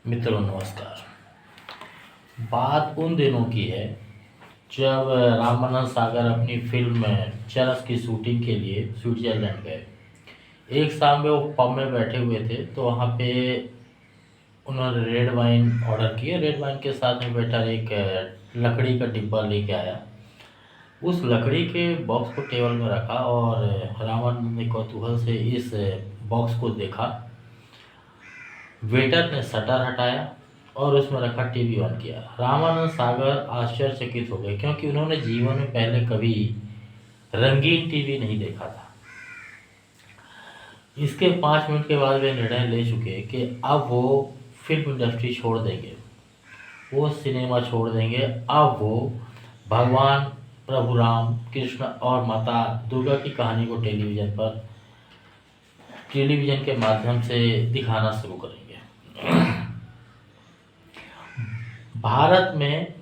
मित्रों नमस्कार। बात उन दिनों की है जब रामानंद सागर अपनी फिल्म चरस की शूटिंग के लिए स्विट्जरलैंड गए। एक शाम में वो पब में बैठे हुए थे तो वहाँ पे उन्होंने रेड वाइन ऑर्डर किया। रेड वाइन के साथ में बैठा एक लकड़ी का डिब्बा लेके आया। उस लकड़ी के बॉक्स को टेबल में रखा और रामानंद ने कौतूहल से इस बॉक्स को देखा। वेटर ने शटर हटाया और उसमें रखा टीवी ऑन किया। रामानंद सागर आश्चर्यचकित हो गए क्योंकि उन्होंने जीवन में पहले कभी रंगीन टीवी नहीं देखा था। इसके 5 मिनट के बाद वे निर्णय ले चुके कि अब वो फिल्म इंडस्ट्री छोड़ देंगे, वो सिनेमा छोड़ देंगे। अब वो भगवान प्रभु राम कृष्ण और माता दुर्गा की कहानी को टेलीविजन के माध्यम से दिखाना शुरू करेंगे। भारत में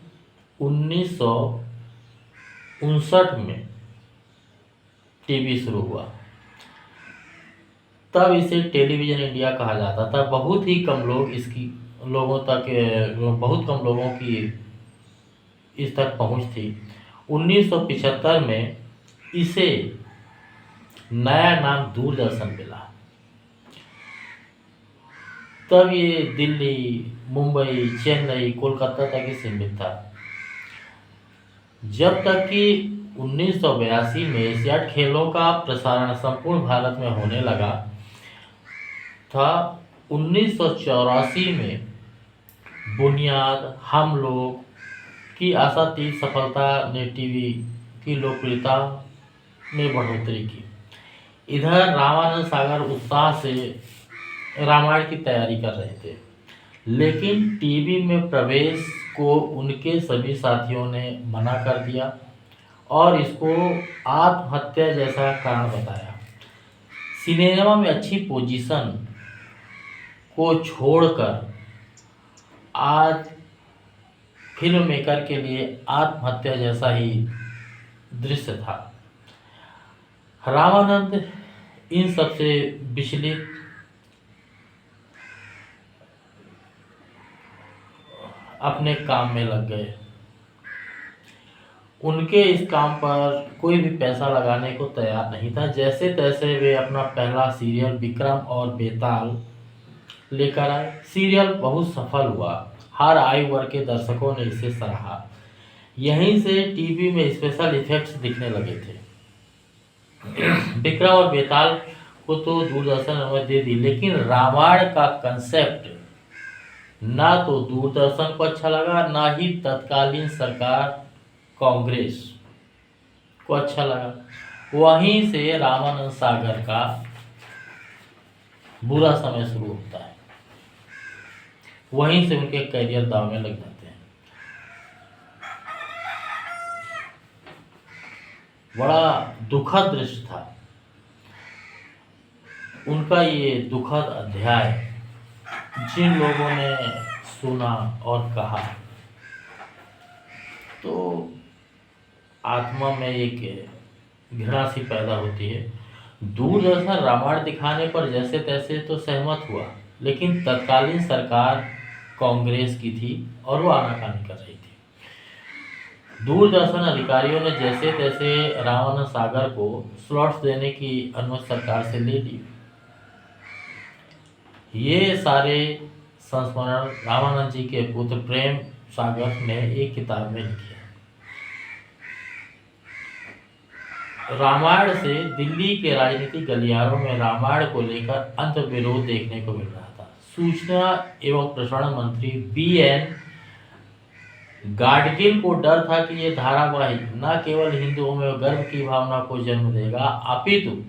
1959 में टीवी शुरू हुआ। तब इसे टेलीविजन इंडिया कहा जाता था। बहुत ही कम लोग बहुत कम लोगों की इस तक पहुंच थी। 1975 में इसे नया नाम दूरदर्शन मिला। तब ये दिल्ली, मुंबई, चेन्नई, कोलकाता तक ही सीमित था। जब तक कि 1982 में एशियाड खेलों का प्रसारण संपूर्ण भारत में होने लगा था। 1984 में बुनियाद, हम लोग की आशातीत सफलता ने टीवी की लोकप्रियता में बढ़ोतरी की। इधर रामानंद सागर उत्साह से रामायण की तैयारी कर रहे थे, लेकिन टीवी में प्रवेश को उनके सभी साथियों ने मना कर दिया और इसको आत्महत्या जैसा कारण बताया। सिनेमा में अच्छी पोजीशन को छोड़कर आज फिल्म मेकर के लिए आत्महत्या जैसा ही दृश्य था। रामानंद इन सबसे विचलित अपने काम में लग गए। उनके इस काम पर कोई भी पैसा लगाने को तैयार नहीं था। जैसे तैसे वे अपना पहला सीरियल विक्रम और बेताल लेकर आए। सीरियल बहुत सफल हुआ। हर आयु वर्ग के दर्शकों ने इसे सराहा। यहीं से टीवी में स्पेशल इफेक्ट्स दिखने लगे थे। विक्रम और बेताल को तो दूरदर्शन अनुमति दे दी, लेकिन रामायण का कंसेप्ट ना तो दूरदर्शन को अच्छा लगा, ना ही तत्कालीन सरकार कांग्रेस को अच्छा लगा। वहीं से रामानंद सागर का बुरा समय शुरू होता है। वहीं से उनके करियर दांव में लग जाते हैं। बड़ा दुखद दृश्य था उनका ये दुखद अध्याय। जिन लोगों ने सुना और कहा तो आत्मा में एक घृणा सी पैदा होती है। दूरदर्शन रामायण दिखाने पर जैसे तैसे तो सहमत हुआ, लेकिन तत्कालीन सरकार कांग्रेस की थी और वो आनाकानी कर रही थी। दूरदर्शन अधिकारियों ने जैसे तैसे रामानंद सागर को स्लॉट्स देने की अनुमति सरकार से ले ली। ये सारे संस्मरण रामानंद जी के पुत्र प्रेम सागर ने एक किताब में लिखे। रामायण से दिल्ली के राजनीतिक गलियारों में रामायण को लेकर अंतर्विरोध देखने को मिल रहा था। सूचना एवं प्रसारण मंत्री BN गाडगिल को डर था कि ये धारावाहिक न केवल हिंदुओं में गर्व की भावना को जन्म देगा, अपितु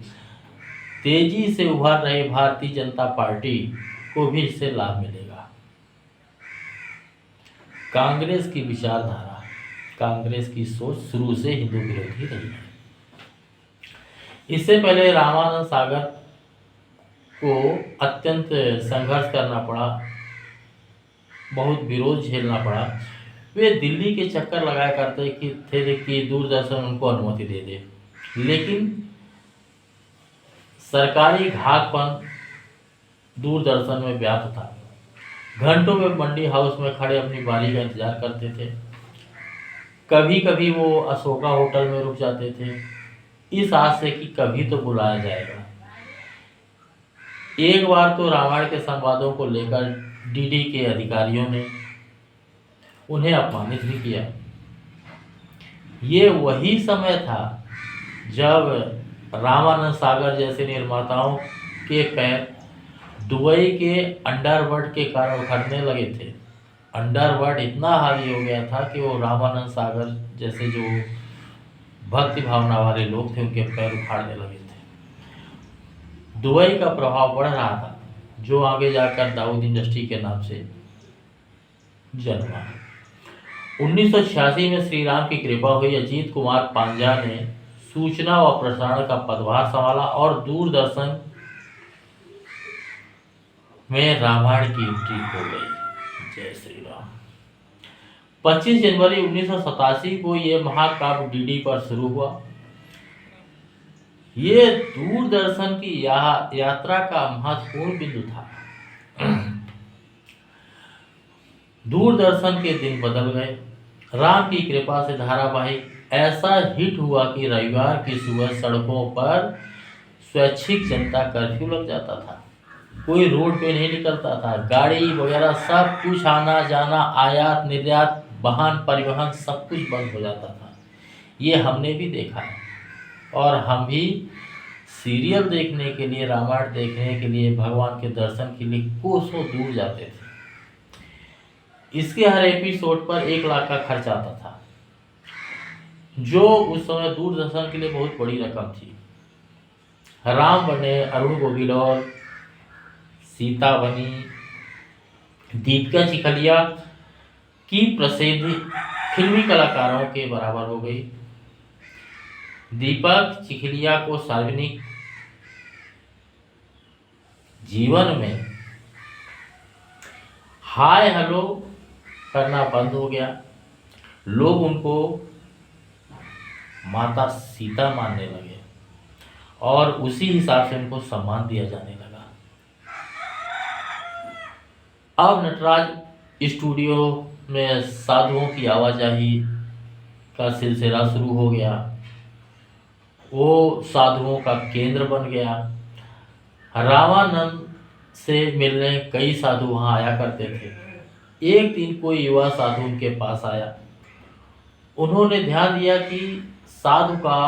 तेजी से उभर रही भारतीय जनता पार्टी को भी इससे लाभ मिलेगा। कांग्रेस की विचारधारा, कांग्रेस की सोच शुरू से हिंदू विरोधी रही है। इससे पहले रामानंद सागर को अत्यंत संघर्ष करना पड़ा, बहुत विरोध झेलना पड़ा। वे दिल्ली के चक्कर लगाया करते थे कि दूरदर्शन उनको अनुमति दे दे, लेकिन सरकारी घातपन दूरदर्शन में व्याप्त था। घंटों में मंडी हाउस में खड़े अपनी बारी का इंतजार करते थे। कभी कभी वो अशोका होटल में रुक जाते थे, इस आस से कि कभी तो बुलाया जाएगा। एक बार तो रामायण के संवादों को लेकर डीडी के अधिकारियों ने उन्हें अपमानित भी किया। ये वही समय था जब रामानंद सागर जैसे निर्माताओं के पैर दुबई के अंडरवर्ल्ड के कारण उखड़ने लगे थे। अंडरवर्ल्ड इतना हावी हो गया था कि वो रामानंद सागर जैसे जो भक्ति भावना वाले लोग थे उनके पैर उखाड़ने लगे थे। दुबई का प्रभाव बढ़ रहा था, जो आगे जाकर दाऊद इंडस्ट्री के नाम से जन्मा। 1986 में श्री राम की कृपा हुई। अजीत कुमार पांजा ने सूचना व प्रसारण का पदभार संभाला और दूरदर्शन में रामायण की एंट्री हो गई। जय श्री राम। 25 जनवरी 1987 को यह महाकाव्य डीडी पर शुरू हुआ। ये दूरदर्शन की यात्रा का महत्वपूर्ण बिंदु था। दूरदर्शन के दिन बदल गए। राम की कृपा से धारावाहिक ऐसा हिट हुआ कि रविवार की सुबह सड़कों पर स्वैच्छिक जनता कर्फ्यू लग जाता था। कोई रोड पे नहीं निकलता था। गाड़ी वगैरह सब कुछ, आना जाना, आयात निर्यात, वाहन परिवहन सब कुछ बंद हो जाता था। ये हमने भी देखा है। और हम भी सीरियल देखने के लिए, रामायण देखने के लिए, भगवान के दर्शन के लिए कोसों दूर जाते थे। इसके हर एपिसोड पर 1 लाख का खर्च आता था, जो उस समय दूरदर्शन के लिए बहुत बड़ी रकम थी। राम बने अरुण गोविल, सीता बनी दीपिका चिखलिया की प्रसिद्धि फिल्मी कलाकारों के बराबर हो गई। दीपक चिखलिया को सार्वजनिक जीवन में हाय हेलो करना बंद हो गया। लोग उनको माता सीता मानने लगे और उसी हिसाब से उनको सम्मान दिया जाने लगा। अब नटराज स्टूडियो में साधुओं की आवाजाही का सिलसिला शुरू हो गया। वो साधुओं का केंद्र बन गया। रामानंद से मिलने कई साधु वहाँ आया करते थे। एक दिन कोई युवा साधु उनके पास आया। उन्होंने ध्यान दिया कि साधु का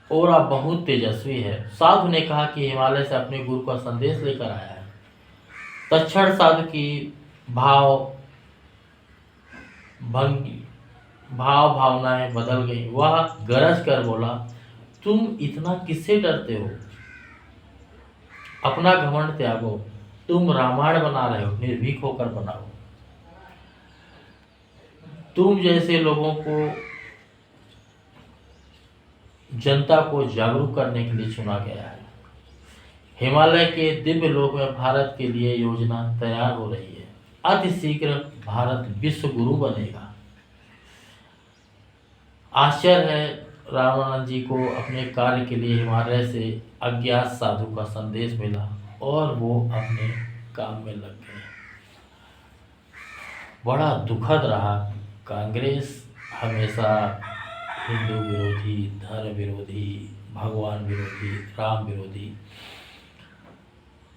ऑरा बहुत तेजस्वी है। साधु ने कहा कि हिमालय से अपने गुरु का संदेश लेकर आया है। तत्क्षण साधु की भावनाएं बदल गई। वह गरज कर बोला, तुम इतना किससे डरते हो? अपना घमंड त्यागो। तुम रामायण बना रहे हो, निर्भीक होकर बनाओ। तुम जैसे लोगों को, जनता को जागरूक करने के लिए चुना गया है। हिमालय के दिव्य लोक में भारत के लिए योजना तैयार हो रही है। अति शीघ्र भारत विश्व गुरु बनेगा। आश्चर्य है, रामानंद जी को अपने कार्य के लिए हिमालय से अज्ञात साधु का संदेश मिला और वो अपने काम में लग गए। बड़ा दुखद रहा। कांग्रेस हमेशा हिंदू विरोधी, धर्म विरोधी, भगवान विरोधी, राम विरोधी,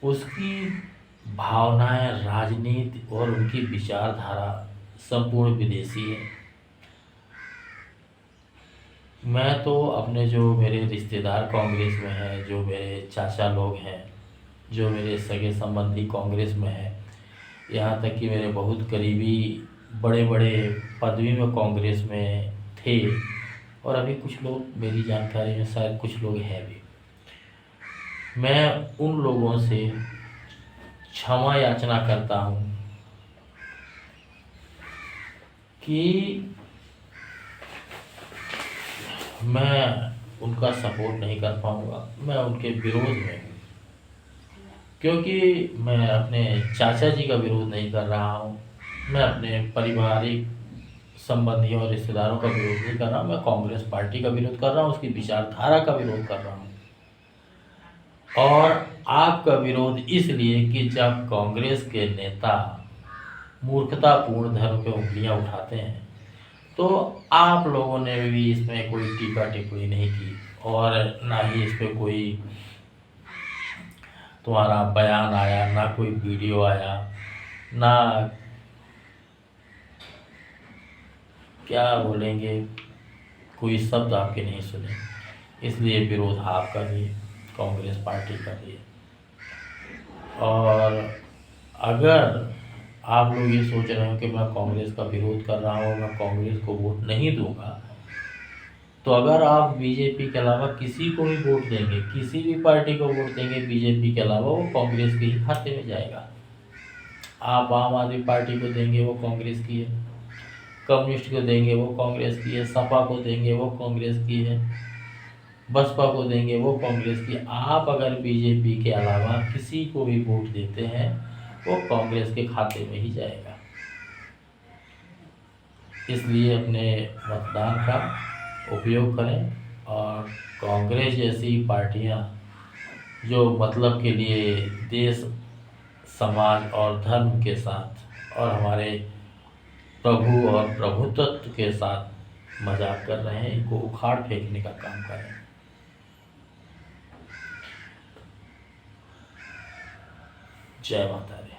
उसकी भावनाएं, राजनीति और उनकी विचारधारा संपूर्ण विदेशी है। मैं तो अपने जो मेरे रिश्तेदार कांग्रेस में हैं, जो मेरे चाचा लोग हैं, जो मेरे सगे संबंधी कांग्रेस में हैं, यहाँ तक कि मेरे बहुत करीबी बड़े बड़े पदवी में कांग्रेस में थे और अभी कुछ लोग मेरी जानकारी में शायद कुछ लोग हैं भी। मैं उन लोगों से क्षमा याचना करता हूँ कि मैं उनका सपोर्ट नहीं कर पाऊँगा। मैं उनके विरोध में हूँ, क्योंकि मैं अपने चाचा जी का विरोध नहीं कर रहा हूँ। मैं अपने पारिवारिक संबंधियों और रिश्तेदारों का विरोध नहीं कर रहा हूँ। मैं कांग्रेस पार्टी का विरोध कर रहा हूँ, उसकी विचारधारा का विरोध कर रहा हूँ। और आपका विरोध इसलिए कि जब कांग्रेस के नेता मूर्खतापूर्ण धर्म पे उंगलियां उठाते हैं तो आप लोगों ने भी इसमें कोई टीका टिप्पणी नहीं की और ना ही इस पे कोई तुम्हारा बयान आया, ना कोई वीडियो आया, ना क्या बोलेंगे, कोई शब्द आपके नहीं सुने। इसलिए विरोध आपका भी कांग्रेस पार्टी का भी है। और अगर आप लोग ये सोच रहे हो कि मैं कांग्रेस का विरोध कर रहा हूँ, मैं कांग्रेस को वोट नहीं दूंगा, तो अगर आप बीजेपी के अलावा किसी को भी वोट देंगे, किसी भी पार्टी को वोट देंगे बीजेपी के अलावा, वो कांग्रेस के ही खाते में जाएगा। आप आम आदमी पार्टी को देंगे वो कांग्रेस की है, कम्युनिस्ट को देंगे वो कांग्रेस की है, सपा को देंगे वो कांग्रेस की है, बसपा को देंगे वो कांग्रेस की। आप अगर बीजेपी के अलावा किसी को भी वोट देते हैं वो कांग्रेस के खाते में ही जाएगा। इसलिए अपने मतदान का उपयोग करें और कांग्रेस जैसी पार्टियां जो मतलब के लिए देश, समाज और धर्म के साथ और हमारे प्रभु और प्रभुत्व के साथ मजाक कर रहे हैं, इनको उखाड़ फेंकने का काम करें। जय माता दी।